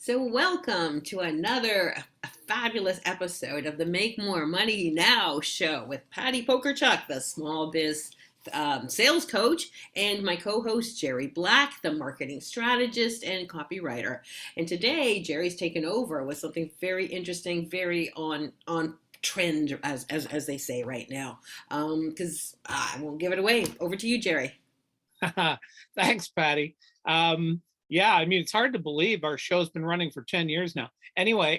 So, welcome to another fabulous episode of the Make More Money Now show with Patti Pokorchak, the small biz sales coach, and my co host, Gerry Black, the marketing strategist and copywriter. And today, Gerry's taken over with something very interesting, very on trend, as they say right now. Because I won't give it away. Over to you, Gerry. Thanks, Patty. Yeah, I mean, it's hard to believe our show's been running for 10 years now. Anyway,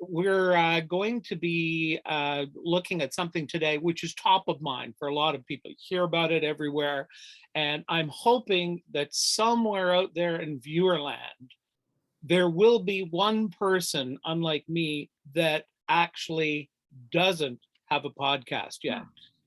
we're going to be looking at something today, which is top of mind for a lot of people. You hear about it everywhere. And I'm hoping that somewhere out there in viewerland, there will be one person, unlike me, that actually doesn't have a podcast yet.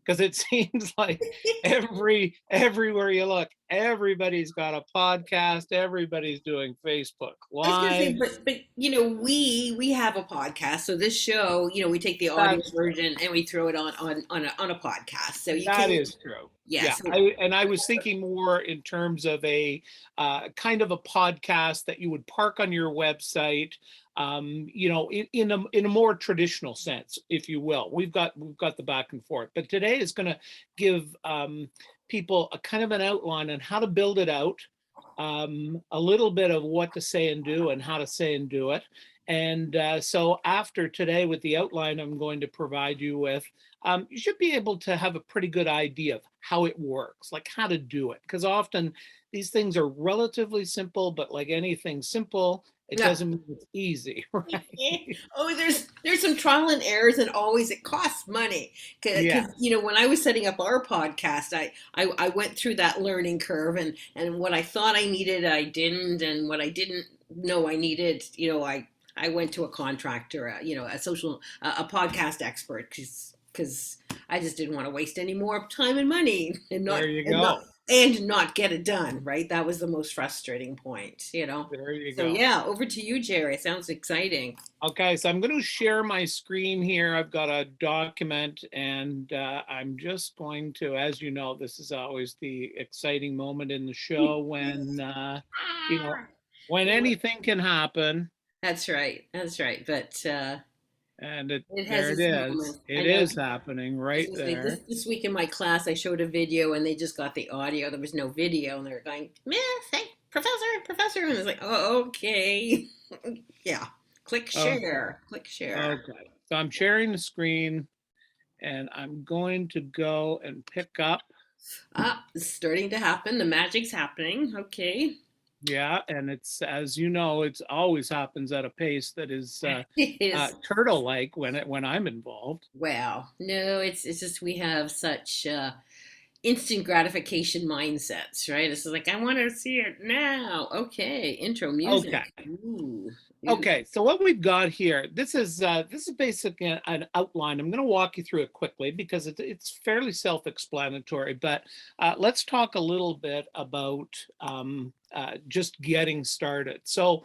Because it seems like everywhere you look, everybody's got a podcast, everybody's doing Facebook I was gonna say, Live. but we have a podcast, so this show, we take the audio That's true. version and we throw it on a podcast, so you That can, is true. yeah. Yeah, So I was thinking more in terms of a kind of a podcast that you would park on your website, in a more traditional sense, if you will. We've got the back and forth, but today is going to give people a kind of an outline on how to build it out, a little bit of what to say and do and how to say and do it. And so after today, with the outline I'm going to provide you with, you should be able to have a pretty good idea of how it works, like how to do it. Because often these things are relatively simple, but like anything simple, it yeah. doesn't mean it's easy, right? Oh, there's some trial and errors, and always it costs money. Because Yeah. when I was setting up our podcast, I went through that learning curve, and what I thought I needed, I didn't, and what I didn't know I needed, I went to a contractor, a podcast expert, because I just didn't want to waste any more time and money and There not you and not go. and not get it done, right? That was the most frustrating point. There you So go. yeah, over to you, Gerry. Sounds exciting. Okay, so I'm going to share my screen here. I've got a document, and I'm just going to, as you know, this is always the exciting moment in the show when, when You know what? anything can happen. That's right. That's right. But And it has there it its is. moments. I It know. is happening I was right going to say this there. this week in my class, I showed a video and they just got the audio. There was no video, and they were going, "Miss, hey, professor," and it's like, "Oh, okay, yeah." Click Okay, share. Click share. okay. So I'm sharing the screen, and I'm going to go and pick up. Ah, it's starting to happen. The magic's happening. Okay. Yeah, and it's, as you know, it's always happens at a pace that is It is. turtle-like when I'm involved. Wow. No, it's just we have such instant gratification mindsets, right? It's like I want to see it now. Okay, intro Okay. music. Ooh, ooh. Okay, so what we've got here, this is basically an outline. I'm going to walk you through it quickly because it's fairly self-explanatory. But let's talk a little bit about just getting started. So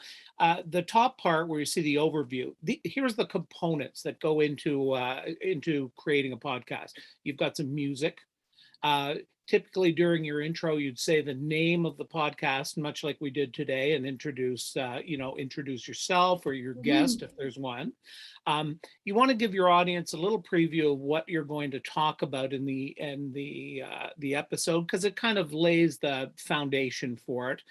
the top part where you see the overview, here's the components that go into creating a podcast. You've got some music. Uh, Typically during your intro, you'd say the name of the podcast, much like we did today, and introduce yourself or your guest Mhm. if there's one. You want to give your audience a little preview of what you're going to talk about in the episode, because it kind of lays the foundation for it.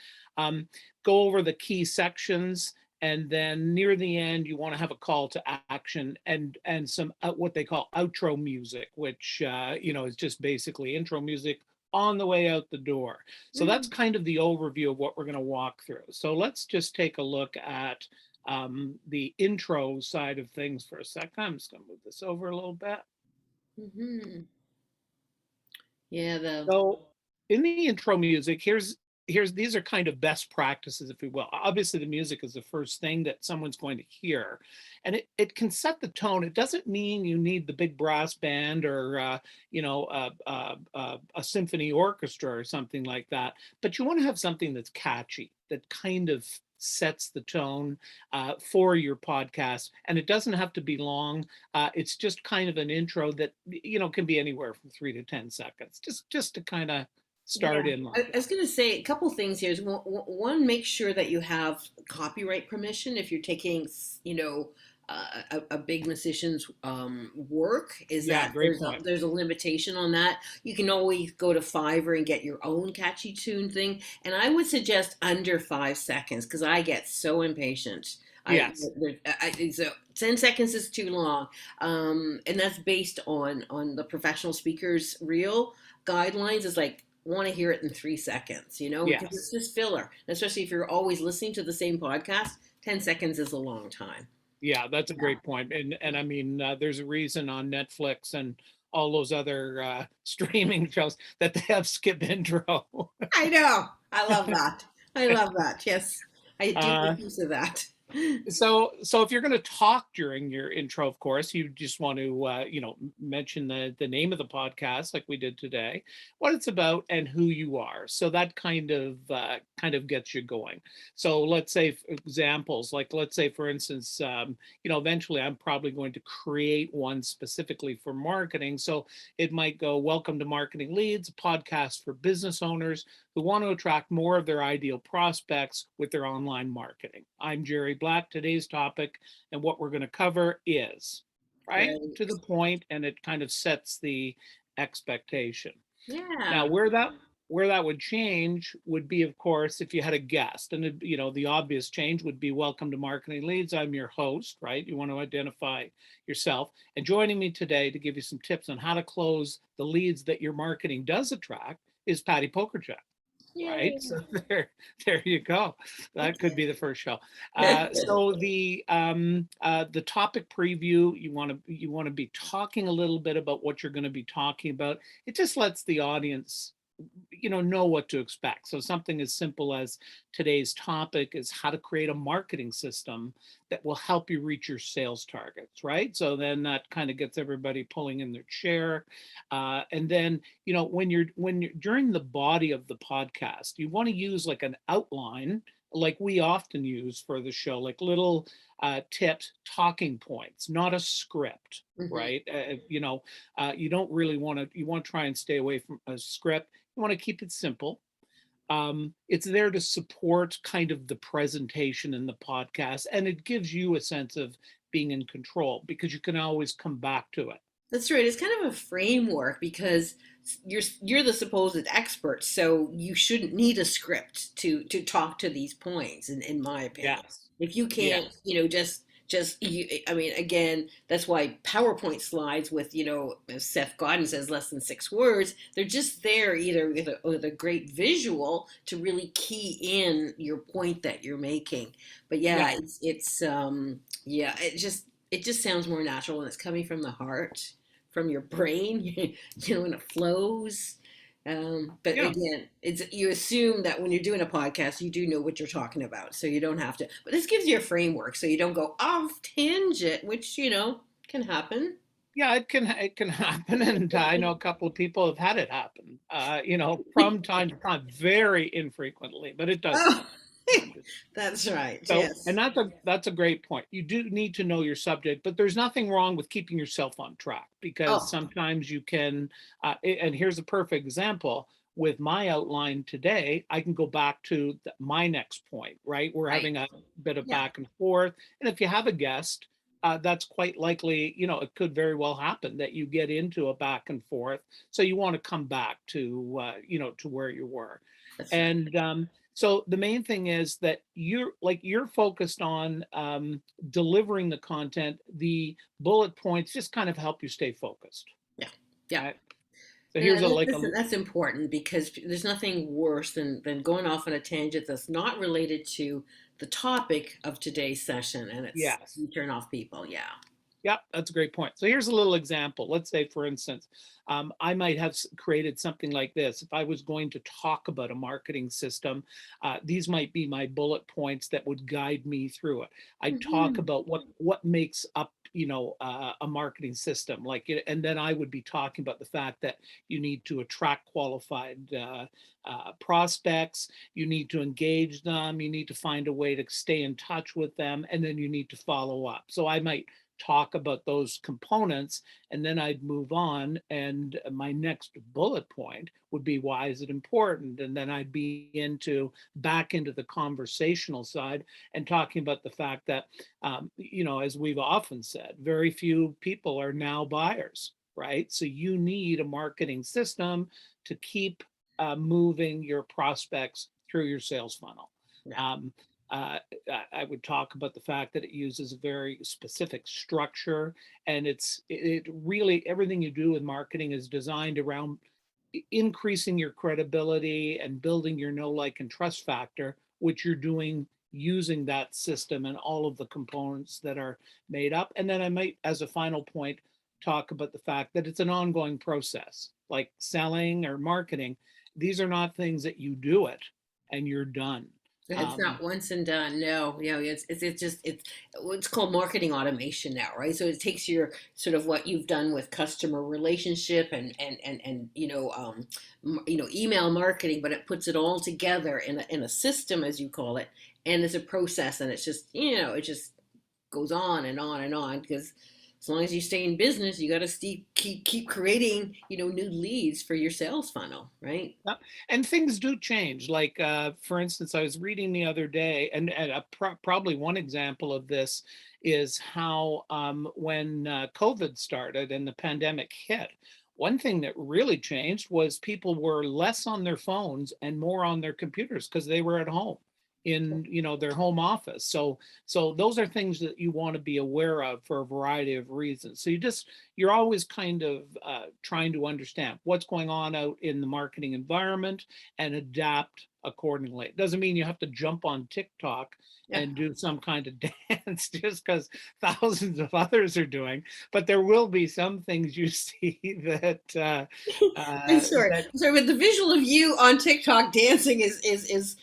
Go over the key sections, and then near the end you want to have a call to action and some what they call outro music, which is just basically intro music on the way out the door. So that's Mm. kind of the overview of what we're going to walk through. So let's just take a look at the intro side of things for a second. I'm just going to move this over a little bit. Mhm. Yeah, the So in the intro music, here's these are kind of best practices, if you will. Obviously, the music is the first thing that someone's going to hear, and it can set the tone. It doesn't mean you need the big brass band or a symphony orchestra or something like that, but you want to have something that's catchy, that kind of sets the tone for your podcast. And it doesn't have to be long. It's just kind of an intro that can be anywhere from 3 to 10 seconds, just to kind of start Yeah, in I like was going to say a couple things here. Is one, make sure that you have copyright permission if you're taking, a big musician's work. Is yeah, that great point. there's a limitation on that? You can always go to Fiverr and get your own catchy tune thing, and I would suggest under 5 seconds because I get so impatient. Yes. So 10 seconds is too long, and that's based on the professional speakers reel guidelines. Is like want to hear it in 3 seconds, because it's Yes. just filler. Especially if you're always listening to the same podcast, 10 seconds is a long time. Yeah, that's a Yeah. great point. And I mean, there's a reason on Netflix and all those other streaming shows that they have skip intro. I know. I love that. I love that. Yes, I do uh, make use of that. so if you're going to talk during your intro, of course, you just want to mention the name of the podcast like we did today, what it's about, and who you are. So that kind of gets you going. So let's say examples, like let's say for instance, eventually I'm probably going to create one specifically for marketing. So it might go, welcome to Marketing Leads, a podcast for business owners who want to attract more of their ideal prospects with their online marketing. I'm Gerry Black. Today's topic and what we're going to cover is right to Great. the point, and it kind of sets the expectation. Now, Yeah. where that would change would be, of course, if you had a guest, and the obvious change would be, welcome to Marketing Leads. I'm your host, right? You want to identify yourself, and joining me today to give you some tips on how to close the leads that your marketing does attract is Patti Pokorchak. Right, Yay. so there you go. That could be the first show. So the topic preview, you want to be talking a little bit about what you're going to be talking about. It just lets the audience know what to expect. So something as simple as today's topic is how to create a marketing system that will help you reach your sales targets, right? So then that kind of gets everybody pulling in their chair. And then when you're during the body of the podcast, you want to use like an outline, like we often use for the show, like little tips, talking points, not a script, Mhm. right? You don't really you want to try and stay away from a script. You want to keep it simple. It's there to support kind of the presentation in the podcast, and it gives you a sense of being in control because you can always come back to it. That's right. It's kind of a framework because you're the supposed expert, so you shouldn't need a script to talk to these points. In my opinion, Yes. if you can't, Yes. I mean, again, that's why PowerPoint slides with as Seth Godin says, less than 6 words. They're just there either with a great visual to really key in your point that you're making. But yeah, Yeah. yeah, it just sounds more natural when it's coming from the heart, from your brain, and it flows. But Yeah. again, you assume that when you're doing a podcast, you do know what you're talking about, so you don't have to. But this gives you a framework, so you don't go off tangent, which can happen. Yeah, it can happen, and I know a couple of people have had it happen. From time to time, very infrequently, but it does Oh, happen. I'm just that's right. So, and Yes. that's a great point. You do need to know your subject, but there's nothing wrong with keeping yourself on track because Oh, sometimes you can. And here's a perfect example. With my outline today, I can go back to my next point. Right, we're right. having a bit of Yeah. back and forth, and if you have a guest, that's quite likely. It could very well happen that you get into a back and forth. So you want to come back to where you were, That's right. and so the main thing is that you're focused on delivering the content. The bullet points just kind of help you stay focused. Yeah. Yeah. Right? So Yeah, here's a like a that's important because there's nothing worse than going off on a tangent that's not related to the topic of today's session, and yes. you turn off people. Yeah. Yep, that's a great point. So here's a little example. Let's say, for instance, I might have created something like this. If I was going to talk about a marketing system, these might be my bullet points that would guide me through it. I'd talk Hmm. about what makes up, a marketing system, and then I would be talking about the fact that you need to attract qualified prospects, you need to engage them, you need to find a way to stay in touch with them, and then you need to follow up. So I might talk about those components, and then I'd move on. And my next bullet point would be, why is it important? And then I'd be back into the conversational side and talking about the fact that, as we've often said, very few people are now buyers, right? So you need a marketing system to keep moving your prospects through your sales funnel. Yeah. Um, I would talk about the fact that it uses a very specific structure, and it really, everything you do with marketing is designed around increasing your credibility and building your know, like, and trust factor, which you're doing using that system and all of the components that are made up. And then I might, as a final point, talk about the fact that it's an ongoing process, like selling or marketing. These are not things that you do it and you're done. It's Um, not once and done. No, it's called marketing automation now, right? So it takes your sort of what you've done with customer relationship and email marketing, but it puts it all together in a system, as you call it, and it's a process, and it's just it just goes on and on and on, because as long as you stay in business, you got to keep creating new leads for your sales funnel, right? Yeah. And things do change. Like, for instance, I was reading the other day, and probably one example of this is how when COVID started and the pandemic hit, one thing that really changed was people were less on their phones and more on their computers because they were at home in their home office. So those are things that you want to be aware of for a variety of reasons. So you're always kind of trying to understand what's going on out in the marketing environment and adapt accordingly. It doesn't mean you have to jump on TikTok Yeah. and do some kind of dance just because thousands of others are doing, but there will be some things you see that I'm sorry. that I'm sorry, but the visual of you on TikTok dancing is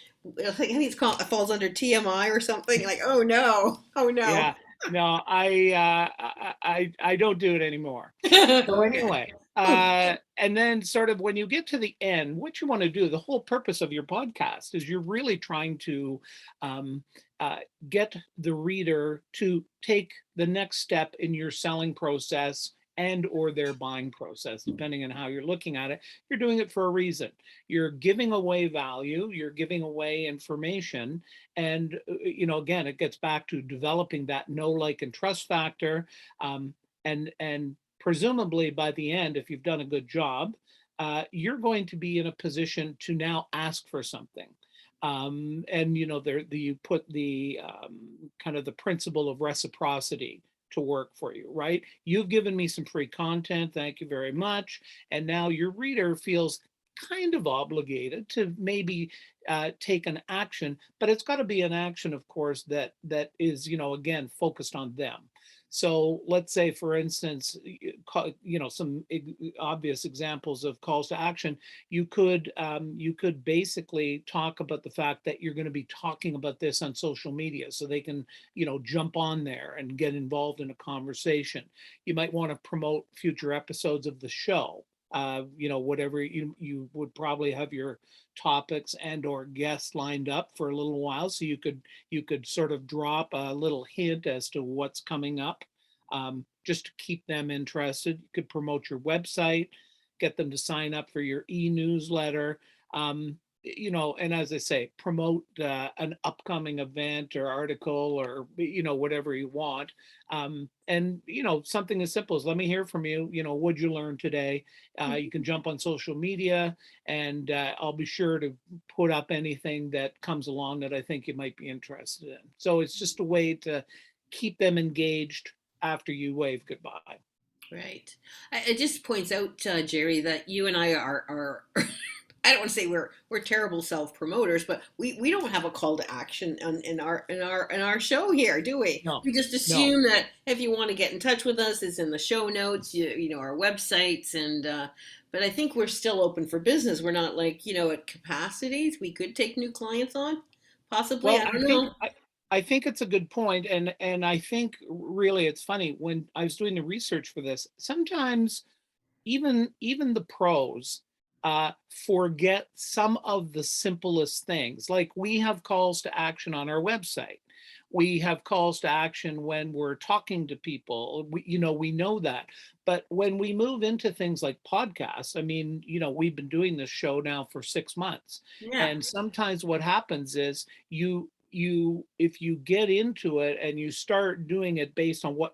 I think it's called, it falls under TMI or something. Like, oh no, oh no. yeah, no, I don't do it anymore. So Okay. anyway, and then sort of when you get to the end, what you want to do, the whole purpose of your podcast is you're really trying to um, uh, get the reader to take the next step in your selling process and or their buying process, depending on how you're looking at it. You're doing it for a reason. You're giving away value, you're giving away information, and again, it gets back to developing that know, like, and trust factor. And presumably by the end, if you've done a good job, you're going to be in a position to now ask for something. And you put the kind of the principle of reciprocity to work for you, right? You've given me some free content, thank you very much. And now your reader feels kind of obligated to maybe take an action, but it's got to be an action, of course, that is, again, focused on them. So let's say, for instance, some obvious examples of calls to action. You could basically talk about the fact that you're going to be talking about this on social media, so they can jump on there and get involved in a conversation. You might want to promote future episodes of the show. Whatever you would probably have your topics and or guests lined up for a little while, so you could sort of drop a little hint as to what's coming up, just to keep them interested. You could promote your website, get them to sign up for your e-newsletter. And as I say, promote an upcoming event or article, or whatever you want. And something as simple as, let me hear from you. What'd you learn today? You can jump on social media, and I'll be sure to put up anything that comes along that I think you might be interested in. So it's just a way to keep them engaged after you wave goodbye. Right. It just points out, Gerry, that you and I are I don't want to say we're terrible self promoters, but we don't have a call to action in our show here, do we? No, We just no. assume that if you want to get in touch with us, it's in the show notes, our websites, and but I think we're still open for business. We're not like at capacities. We could take new clients on, possibly. Well, I I don't think know. I think it's a good point, and I think really it's funny when I was doing the research for this. Sometimes even the pros forget some of the simplest things. Like, we have calls to action on our website. We have calls to action when we're talking to people. We know that. But when we move into things like podcasts, I mean, we've been doing this show now for 6 months. Yeah. And sometimes what happens is if you get into it and you start doing it based on what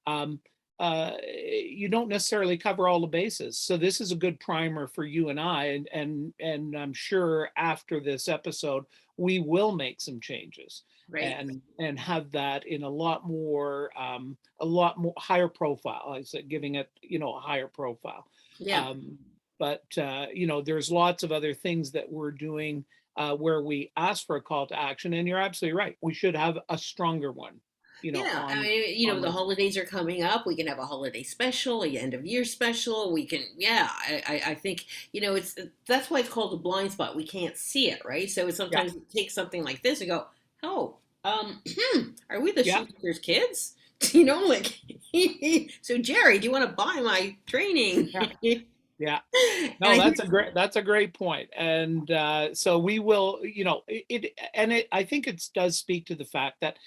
um, you don't necessarily cover all the bases. So this is a good primer for you and I, and I'm sure after this episode we will make some changes Right. and have that in a lot more higher profile. I said giving it a higher profile. Yeah. Um, but there's lots of other things that we're doing where we ask for a call to action, and you're absolutely right. We should have a stronger one, Yeah, I mean, on the this. holidays are coming up. We can have a holiday special, a end of year special. We can, yeah, I think, it's that's why it's called a blind spot. We can't see it, right? So it's Yeah, sometimes take something like this and go, oh, are we the yeah, shoemaker's kids? Like, so Gerry, do you want to buy my training? yeah, yeah. And No, I think, that's a great point. And so we will, I think it does speak to the fact that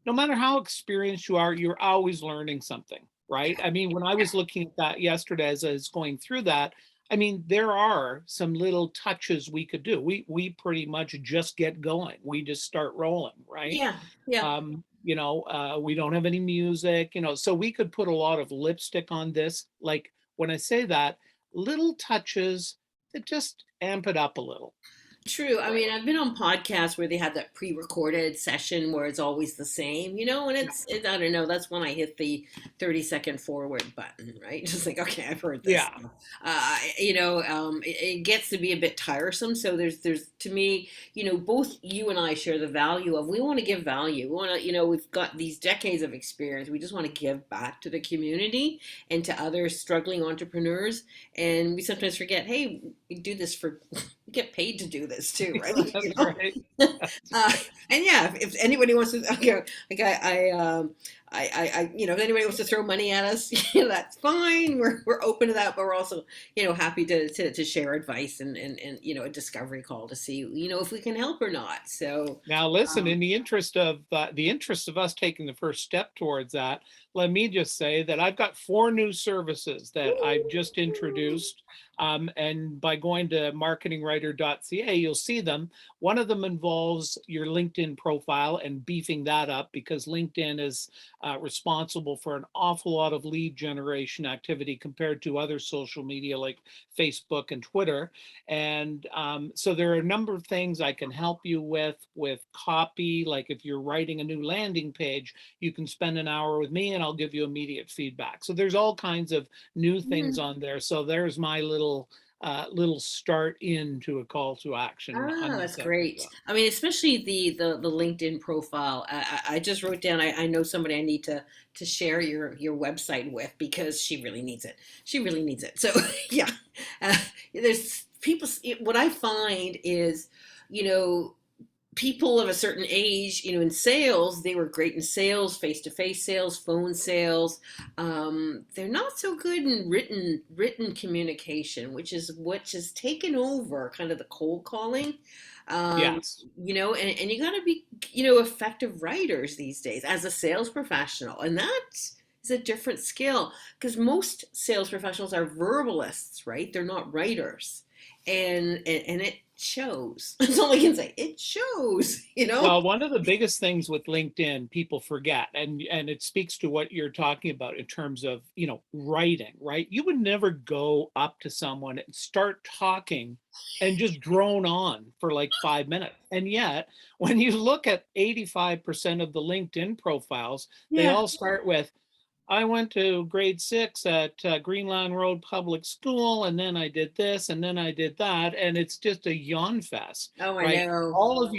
no matter how experienced you are, you're always learning something, right? I mean, when I was looking at that yesterday as I was going through that, I mean, there are some little touches we could do. We pretty much just get going. We just start rolling, right? yeah, yeah. We don't have any music, so we could put a lot of lipstick on this. Like when I say that, little touches that just amp it up a little. True. I Right. mean, I've been on podcasts where they have that pre-recorded session where it's always the same, and I don't know, that's when I hit the 30-second forward button, right? Just like, okay, I've heard this. Yeah. It gets to be a bit tiresome. So there's to me, both you and I share the value of we want to give value. We want to, we've got these decades of experience. We just want to give back to the community and to other struggling entrepreneurs. And we sometimes forget, hey, we do this for we get paid to do this too, right? That's right. That's uh, right. and yeah, if anybody wants to, like if anybody wants to throw money at us, that's fine. We're open to that, but we're also, happy to share advice and a discovery call to see, if we can help or not. So, Now, listen, um, in the interest of us taking the first step towards that, let me just say that I've got 4 new services that I've just introduced. And by going to marketingwriter.ca, you'll see them. One of them involves your LinkedIn profile and beefing that up because LinkedIn is responsible for an awful lot of lead generation activity compared to other social media like Facebook and Twitter. And so there are a number of things I can help you with copy. Like if you're writing a new landing page, you can spend an hour with me and I'll give you immediate feedback. So there's all kinds of new things on there. So there's my little start into a call to action on That's this great. episode. I mean, especially the LinkedIn profile. I just wrote down. I know somebody I need to share your website with because she really needs it. She really needs it. So yeah, there's people. What I find is, you know, people of a certain age, in sales, they were great in sales, face-to-face sales, phone sales. They're not so good in written communication, which has taken over kind of the cold calling. Um, Yes. and you got to be, effective writers these days as a sales professional, and that is a different skill because most sales professionals are verbalists, right? They're not writers, and it shows. That's all I can say. It shows. Well, one of the biggest things with LinkedIn people forget, and it speaks to what you're talking about in terms of, writing, right? You would never go up to someone and start talking and just drone on for like 5 minutes. And yet, when you look at 85% of the LinkedIn profiles, they Yeah. all start with, I went to grade 6 at Greenland Road Public School, and then I did this, and then I did that, and it's just a yawn fest, Oh, I right? know. All of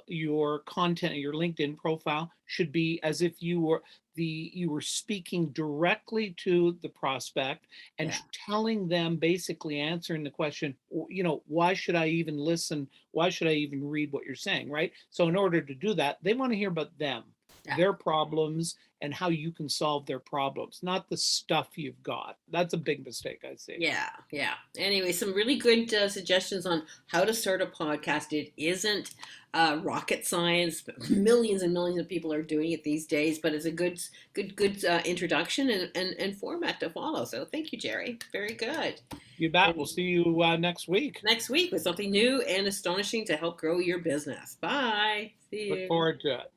your content in your LinkedIn profile should be as if you were speaking directly to the prospect and Yeah. telling them, basically answering the question, why should I even listen? Why should I even read what you're saying, right? So in order to do that, they want to hear about them. Yeah. their problems and how you can solve their problems, not the stuff you've got. That's a big mistake, I see. Yeah, yeah. Anyway, some really good suggestions on how to start a podcast. It isn't rocket science. Millions and millions of people are doing it these days, but it's a good introduction and format to follow. So thank you, Gerry. Very good. You bet. And We'll see you next week. next week with something new and astonishing to help grow your business. Bye. See Look you. forward to it.